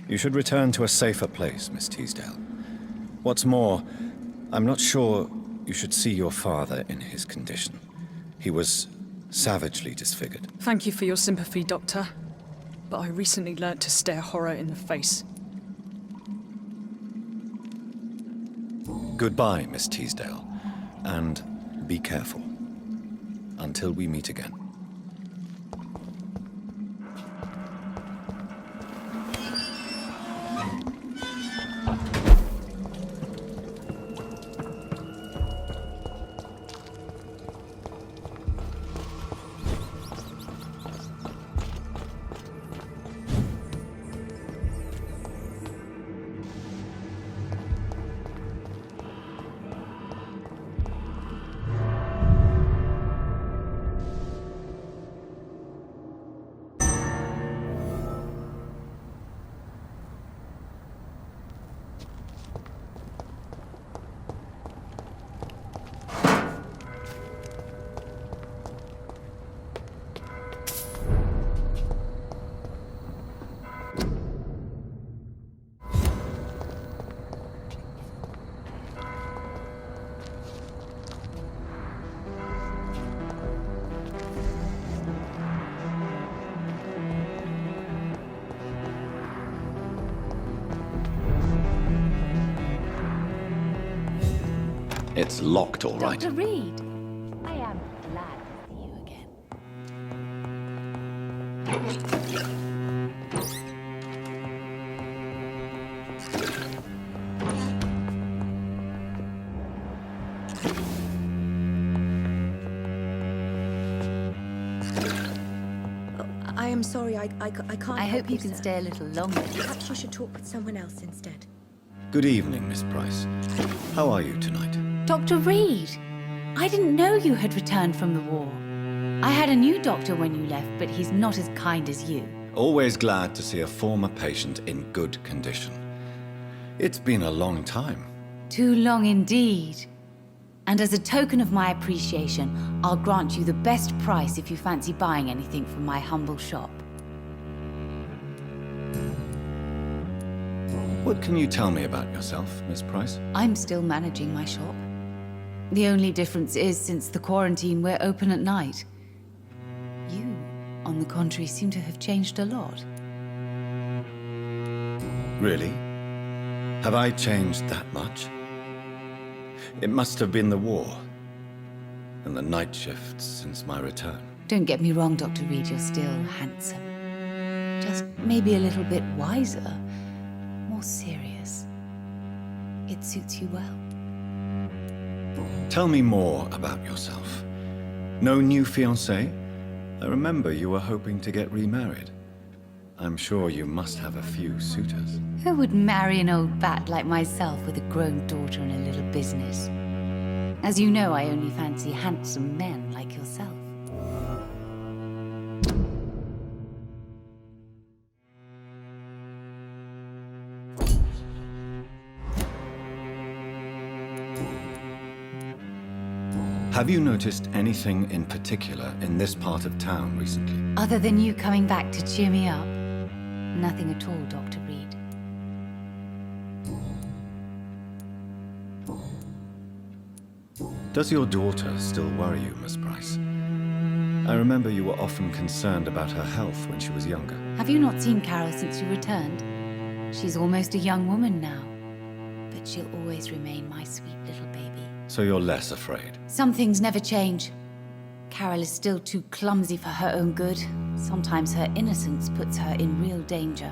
You should return to a safer place, Miss Teasdale. What's more, I'm not sure you should see your father in his condition. He was savagely disfigured. Thank you for your sympathy, Doctor. But I recently learnt to stare horror in the face. Goodbye, Miss Teasdale. And be careful. Until we meet again. It's locked, all right. Dr. Reed, I am glad to see you again. I am sorry, I can't. I hope you can stay a little longer. Perhaps you should talk with someone else instead. Good evening, Miss Price. How are you tonight? Dr. Reed, I didn't know you had returned from the war. I had a new doctor when you left, but he's not as kind as you. Always glad to see a former patient in good condition. It's been a long time. Too long indeed. And as a token of my appreciation, I'll grant you the best price if you fancy buying anything from my humble shop. What can you tell me about yourself, Miss Price? I'm still managing my shop. The only difference is, since the quarantine, we're open at night. You, on the contrary, seem to have changed a lot. Really? Have I changed that much? It must have been the war and the night shifts since my return. Don't get me wrong, Dr. Reed, you're still handsome. Just maybe a little bit wiser, more serious. It suits you well. Tell me more about yourself. No new fiancé? I remember you were hoping to get remarried. I'm sure you must have a few suitors. Who would marry an old bat like myself with a grown daughter and a little business? As you know, I only fancy handsome men like yourself. Have you noticed anything in particular in this part of town recently? Other than you coming back to cheer me up? Nothing at all, Dr. Reed. Does your daughter still worry you, Miss Price? I remember you were often concerned about her health when she was younger. Have you not seen Carol since you returned? She's almost a young woman now. But she'll always remain my sweet little baby. So you're less afraid? Some things never change. Carol is still too clumsy for her own good. Sometimes her innocence puts her in real danger.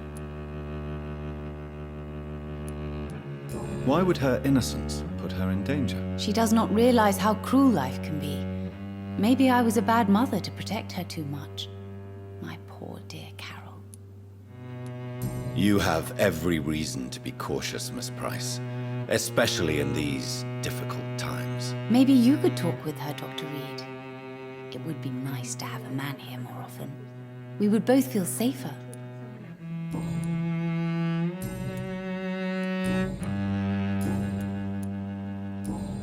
Why would her innocence put her in danger? She does not realize how cruel life can be. Maybe I was a bad mother to protect her too much. My poor dear Carol. You have every reason to be cautious, Miss Price. Especially in these difficult times. Maybe you could talk with her, Dr. Reed. It would be nice to have a man here more often. We would both feel safer.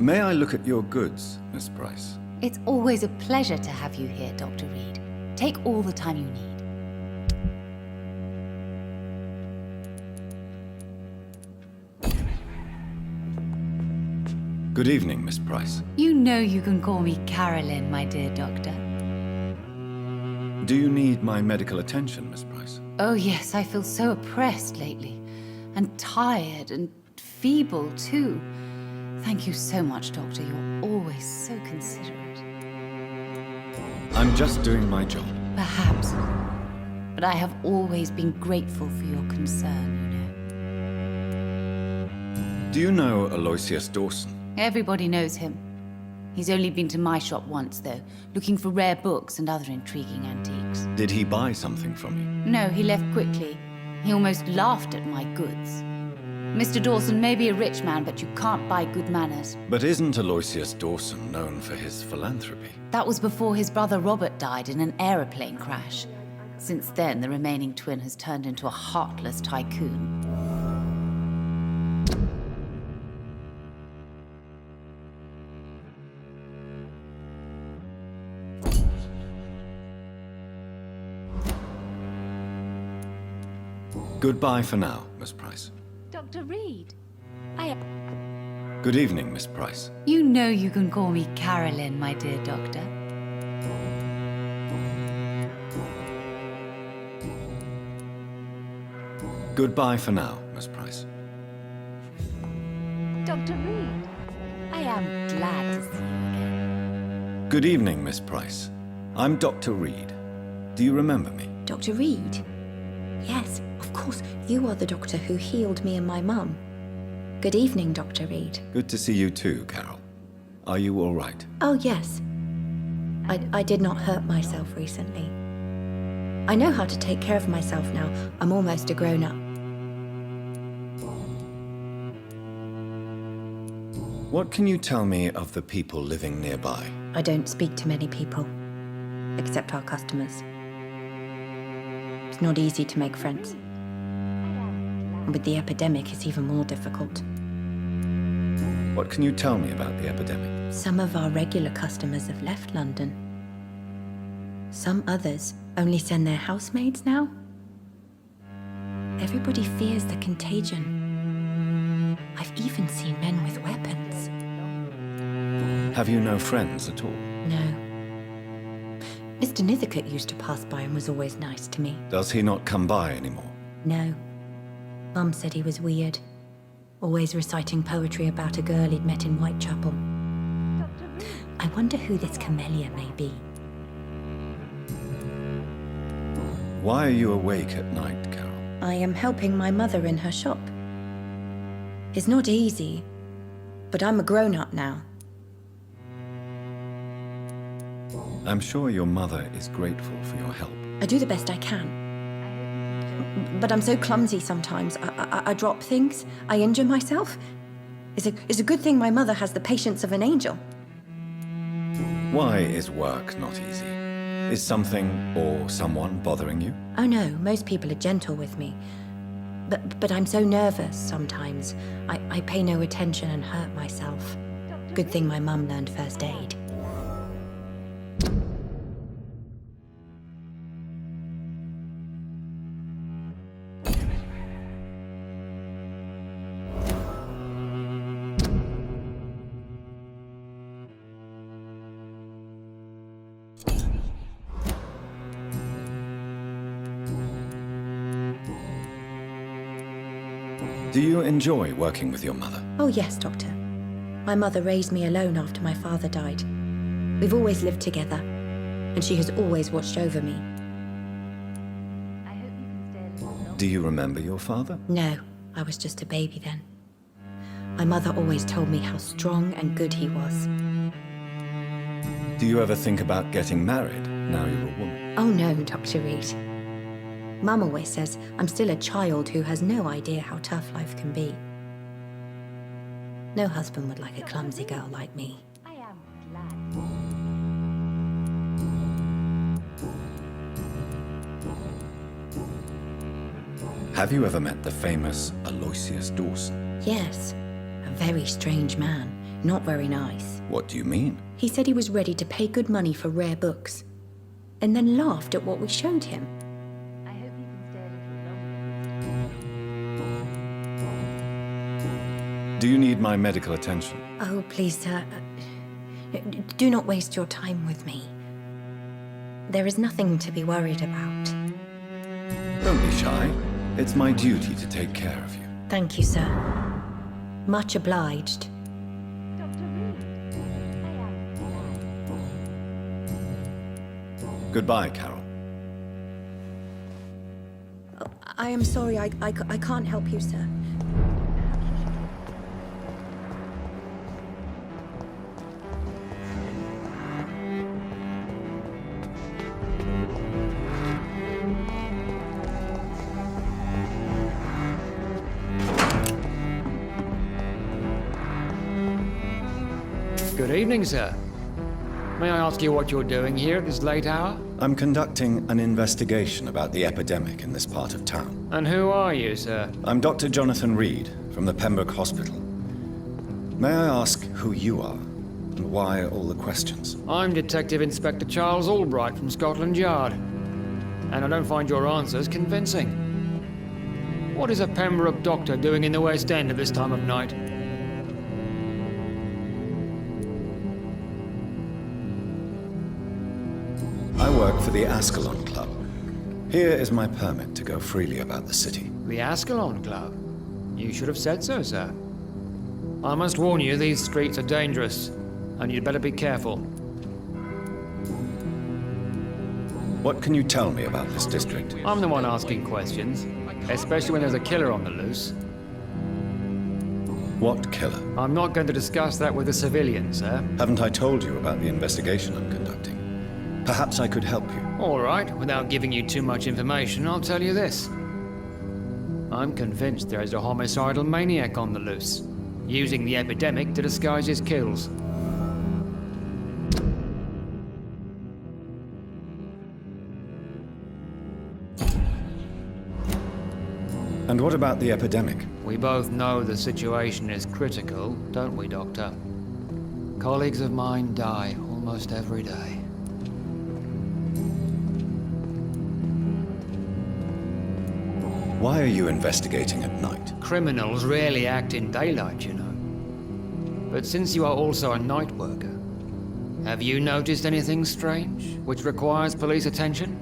May I look at your goods, Miss Price? It's always a pleasure to have you here, Dr. Reed. Take all the time you need. Good evening, Miss Price. You know you can call me Carolyn, my dear doctor. Do you need my medical attention, Miss Price? Oh yes, I feel so oppressed lately. And tired and feeble, too. Thank you so much, Doctor. You're always so considerate. I'm just doing my job. Perhaps. But I have always been grateful for your concern, Do you know Aloysius Dawson? Everybody knows him. He's only been to my shop once, though, looking for rare books and other intriguing antiques. Did he buy something from you? No, he left quickly. He almost laughed at my goods. Mr. Dawson may be a rich man, but you can't buy good manners. But isn't Aloysius Dawson known for his philanthropy? That was before his brother Robert died in an aeroplane crash. Since then, the remaining twin has turned into a heartless tycoon. Goodbye for now, Miss Price. Dr. Reed, Good evening, Miss Price. you know you can call me Carolyn, my dear doctor. Goodbye for now, Miss Price. Dr. Reed, I am glad to see you again. Good evening, Miss Price. I'm Dr. Reed. Do you remember me? Dr. Reed? Yes, of course. You are the doctor who healed me and my mum. Good evening, Dr. Reed. Good to see you too, Carol. Are you all right? Oh, yes. I did not hurt myself recently. I know how to take care of myself now. I'm almost a grown-up. What can you tell me of the people living nearby? I don't speak to many people, except our customers. It's not easy to make friends. And with the epidemic, it's even more difficult. What can you tell me about the epidemic? Some of our regular customers have left London. Some others only send their housemaids now. Everybody fears the contagion. I've even seen men with weapons. Have you no friends at all? No. Mr. Nithercote used to pass by and was always nice to me. Does he not come by anymore? No. Mum said he was weird. Always reciting poetry about a girl he'd met in Whitechapel. I wonder who this camellia may be. Why are you awake at night, Carol? I am helping my mother in her shop. It's not easy, but I'm a grown-up now. I'm sure your mother is grateful for your help. I do the best I can. But I'm so clumsy sometimes. I drop things. I injure myself. It's a good thing my mother has the patience of an angel. Why is work not easy? Is something or someone bothering you? Oh no, most people are gentle with me. But I'm so nervous sometimes. I pay no attention and hurt myself. Good thing my mum learned first aid. Do you enjoy working with your mother? Oh yes, Doctor. My mother raised me alone after my father died. We've always lived together, and she has always watched over me. Do you remember your father? No, I was just a baby then. My mother always told me how strong and good he was. Do you ever think about getting married now you're a woman? Oh no, Dr. Reed. Mum always says I'm still a child who has no idea how tough life can be. No husband would like a clumsy girl like me. Have you ever met the famous Aloysius Dawson? Yes, a very strange man, not very nice. What do you mean? He said he was ready to pay good money for rare books, and then laughed at what we showed him. Do you need my medical attention? Oh, please, sir. Do not waste your time with me. There is nothing to be worried about. Don't be shy. It's my duty to take care of you. Thank you, sir. Much obliged. Goodbye, Carol. I am sorry, I can't help you, sir. Good evening, sir. May I ask you what you're doing here at this late hour? I'm conducting an investigation about the epidemic in this part of town. And who are you, sir? I'm Dr. Jonathan Reed from the Pembroke Hospital. May I ask who you are and why all the questions? I'm Detective Inspector Charles Albright from Scotland Yard. And I don't find your answers convincing. What is a Pembroke doctor doing in the West End at this time of night? I work for the Ascalon Club. Here is my permit to go freely about the city. The Ascalon Club? You should have said so, sir. I must warn you, these streets are dangerous, and you'd better be careful. What can you tell me about this district? I'm the one asking questions, especially when there's a killer on the loose. What killer? I'm not going to discuss that with the civilians, sir. Haven't I told you about the investigation I'm conducting? Perhaps I could help you. All right, without giving you too much information, I'll tell you this. I'm convinced there is a homicidal maniac on the loose, using the epidemic to disguise his kills. And what about the epidemic? We both know the situation is critical, don't we, Doctor? Colleagues of mine die almost every day. Why are you investigating at night? Criminals rarely act in daylight, you know. But since you are also a night worker, have you noticed anything strange which requires police attention?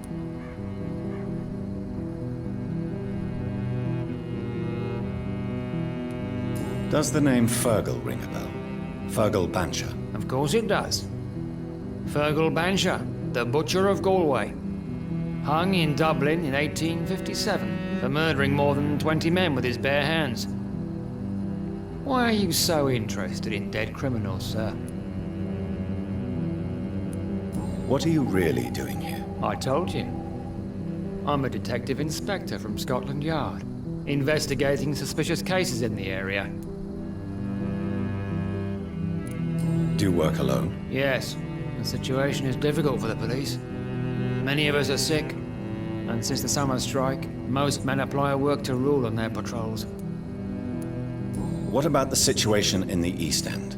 Does the name Fergal ring a bell? Fergal Bancher. Of course it does. Fergal Bancher, the Butcher of Galway. Hung in Dublin in 1857 for murdering more than 20 men with his bare hands. Why are you so interested in dead criminals, sir? What are you really doing here? I told you. I'm a detective inspector from Scotland Yard, investigating suspicious cases in the area. Do you work alone? Yes, the situation is difficult for the police. Many of us are sick, and since the summer strike, most men apply a work to rule on their patrols. What about the situation in the East End?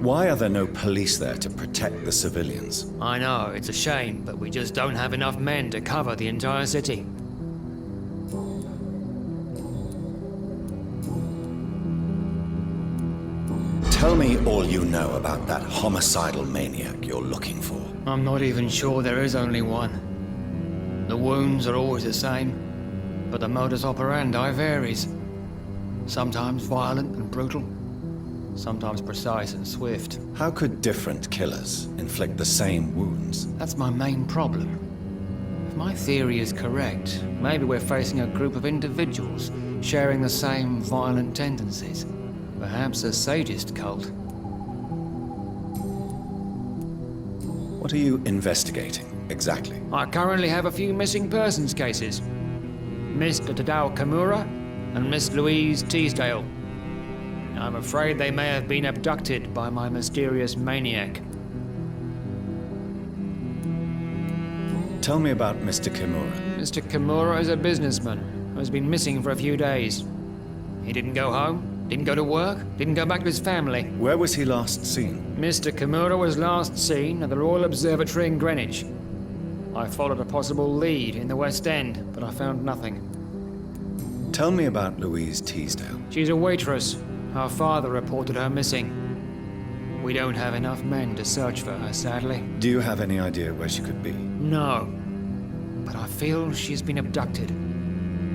Why are there no police there to protect the civilians? I know, it's a shame, but we just don't have enough men to cover the entire city. Tell me all you know about that homicidal maniac you're looking for. I'm not even sure there is only one. The wounds are always the same, but the modus operandi varies. Sometimes violent and brutal, sometimes precise and swift. How could different killers inflict the same wounds? That's my main problem. If my theory is correct, maybe we're facing a group of individuals sharing the same violent tendencies. Perhaps a sadist cult. What are you investigating, exactly? I currently have a few missing persons cases. Mr. Tadao Kimura and Miss Louise Teasdale. I'm afraid they may have been abducted by my mysterious maniac. Tell me about Mr. Kimura. Mr. Kimura is a businessman who has been missing for a few days. He didn't go home, didn't go to work, didn't go back to his family. Where was he last seen? Mr. Kimura was last seen at the Royal Observatory in Greenwich. I followed a possible lead in the West End, but I found nothing. Tell me about Louise Teasdale. She's a waitress Her father reported her missing. We don't have enough men to search for her, sadly. Do you have any idea where she could be? No. But I feel she's been abducted.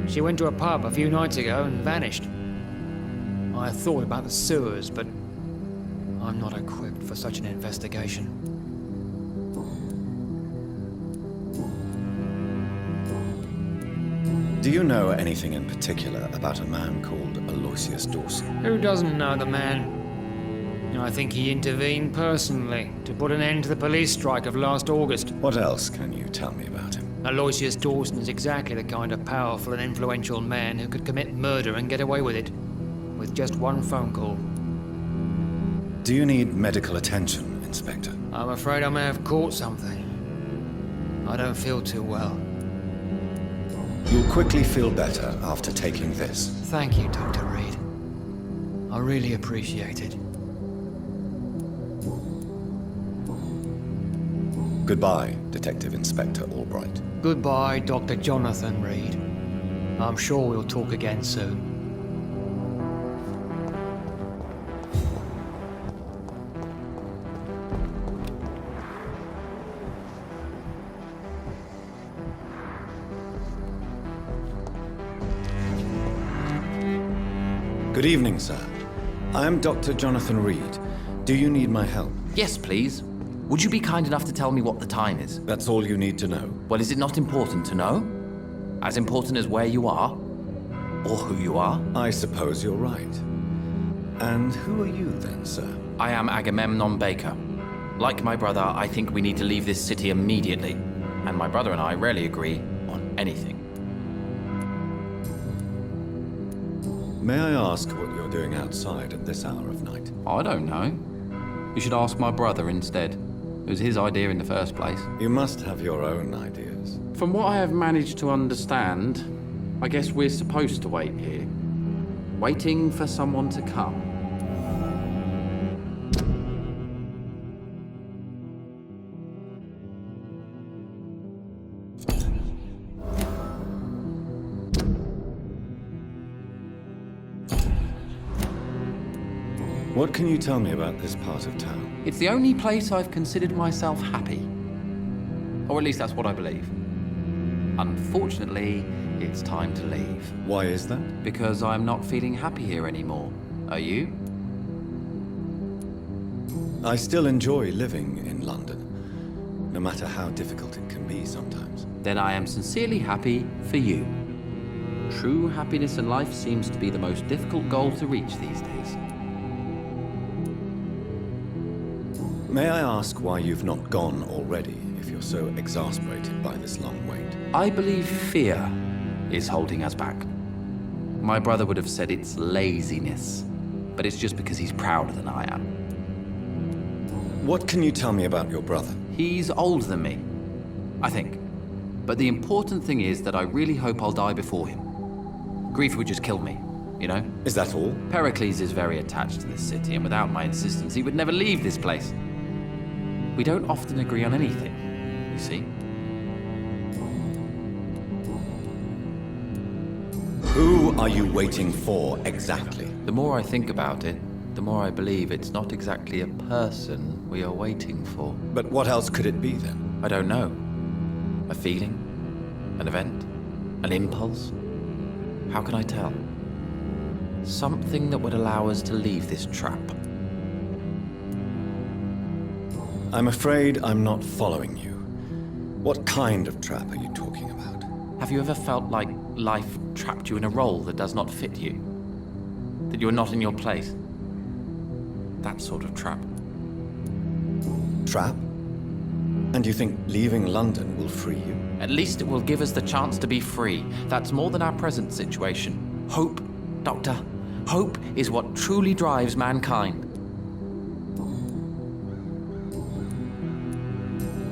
She went to a pub a few nights ago and vanished. I thought about the sewers, but I'm not equipped for such an investigation. Do you know anything in particular about a man called Aloysius Dawson? Who doesn't know the man? I think he intervened personally to put an end to the police strike of last August. What else can you tell me about him? Aloysius Dawson is exactly the kind of powerful and influential man who could commit murder and get away with it, with just one phone call. Do you need medical attention, Inspector? I'm afraid I may have caught something. I don't feel too well. You'll quickly feel better after taking this. Thank you, Dr. Reed. I really appreciate it. Goodbye, Detective Inspector Albright. Goodbye, Dr. Jonathan Reed. I'm sure we'll talk again soon. Good evening, sir. I am Dr. Jonathan Reed. Do you need my help? Yes, please. Would you be kind enough to tell me what the time is? That's all you need to know. Well, is it not important to know? As important as where you are? Or who you are? I suppose you're right. And who are you then, sir? I am Agamemnon Baker. Like my brother, I think we need to leave this city immediately. And my brother and I rarely agree on anything. May I ask what you're doing outside at this hour of night? I don't know. You should ask my brother instead. It was his idea in the first place. You must have your own ideas. From what I have managed to understand, I guess we're supposed to wait here. Waiting for someone to come. What can you tell me about this part of town? It's the only place I've considered myself happy. Or at least that's what I believe. Unfortunately, it's time to leave. Why is that? Because I'm not feeling happy here anymore. Are you? I still enjoy living in London, no matter how difficult it can be sometimes. Then I am sincerely happy for you. True happiness in life seems to be the most difficult goal to reach these days. May I ask why you've not gone already, if you're so exasperated by this long wait? I believe fear is holding us back. My brother would have said it's laziness, but it's just because he's prouder than I am. What can you tell me about your brother? He's older than me, I think. But the important thing is that I really hope I'll die before him. Grief would just kill me, you know? Is that all? Pericles is very attached to this city, and without my insistence, he would never leave this place. We don't often agree on anything, you see? Who are you waiting for, exactly? The more I think about it, the more I believe it's not exactly a person we are waiting for. But what else could it be, then? I don't know. A feeling? An event? An impulse? How can I tell? Something that would allow us to leave this trap. I'm afraid I'm not following you. What kind of trap are you talking about? Have you ever felt like life trapped you in a role that does not fit you? That you're not in your place? That sort of trap. Trap? And you think leaving London will free you? At least it will give us the chance to be free. That's more than our present situation. Hope, Doctor. Hope is what truly drives mankind.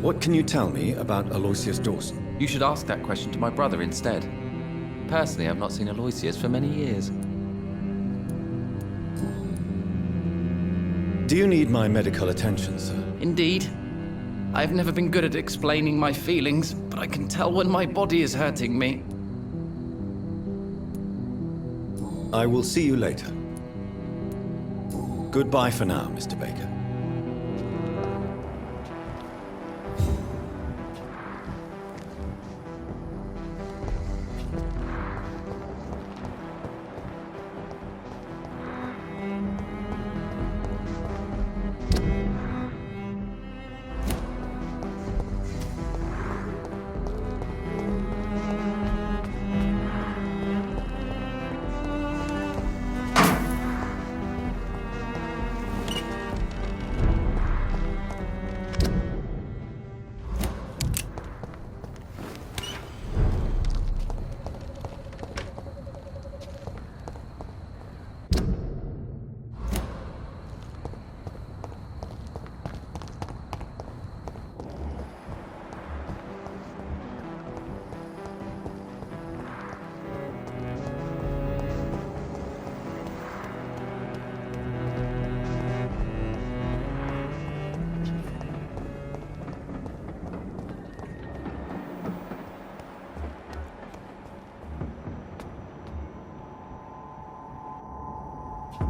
What can you tell me about Aloysius Dawson? You should ask that question to my brother instead. Personally, I've not seen Aloysius for many years. Do you need my medical attention, sir? Indeed. I've never been good at explaining my feelings, but I can tell when my body is hurting me. I will see you later. Goodbye for now, Mr. Baker.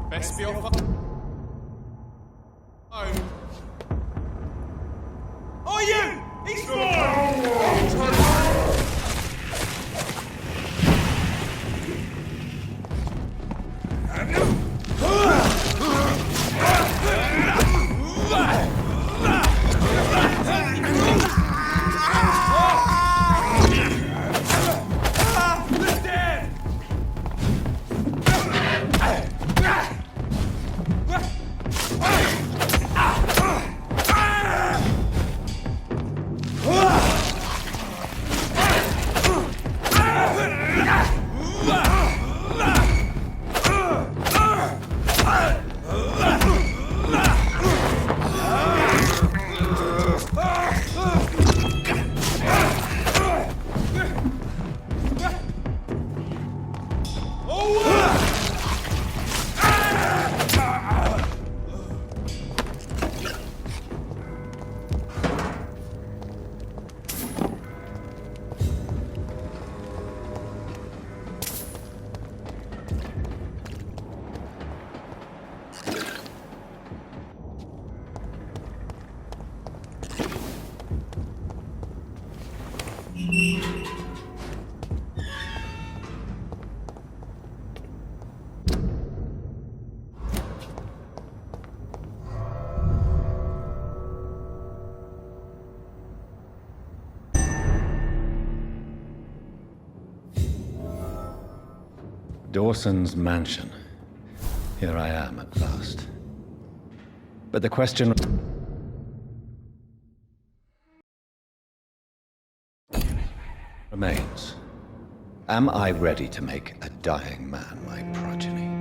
Best be off. Oh, you! He's Dawson's mansion. Here I am at last. But the question remains. Am I ready to make a dying man my progeny?